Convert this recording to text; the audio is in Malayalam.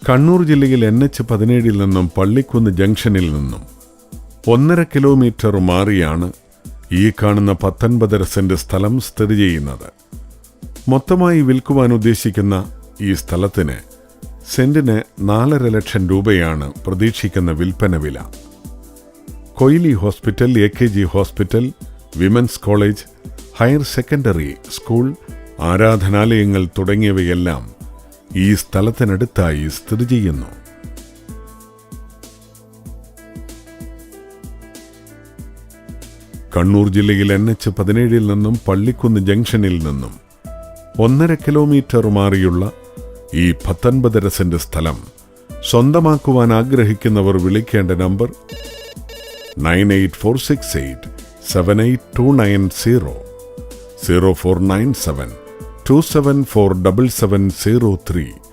കണ്ണൂർ ജില്ലയിൽ NH-17 നിന്നും പള്ളിക്കുന്ന് ജംഗ്ഷനിൽ നിന്നും 1.5 കിലോമീറ്റർ മാറിയാണ് ഈ കാണുന്ന 19.5 സെന്റ് സ്ഥലം സ്ഥിതി ചെയ്യുന്നത്. മൊത്തമായി വിൽക്കുവാൻ ഉദ്ദേശിക്കുന്ന ഈ സ്ഥലത്തിന് സെന്റിന് 4.5 ലക്ഷം രൂപയാണ് പ്രതീക്ഷിക്കുന്ന വിൽപ്പന വില. Koyili hospital, AKG hospital, women's college, higher secondary school, ആരാധനാലയങ്ങൾ തുടങ്ങിയവയെല്ലാം ഈ സ്ഥലത്തിനടുത്തായി സ്ഥിതി ചെയ്യുന്നു. കണ്ണൂർ ജില്ലയിൽ NH-17 നിന്നും പള്ളിക്കുന്ന് ജംഗ്ഷനിൽ നിന്നും 1.5 കിലോമീറ്റർ മാറിയുള്ള ഈ 19.5 സെന്റ് സ്ഥലം സ്വന്തമാക്കുവാൻ ആഗ്രഹിക്കുന്നവർ വിളിക്കേണ്ട നമ്പർ 9846878290 049727477703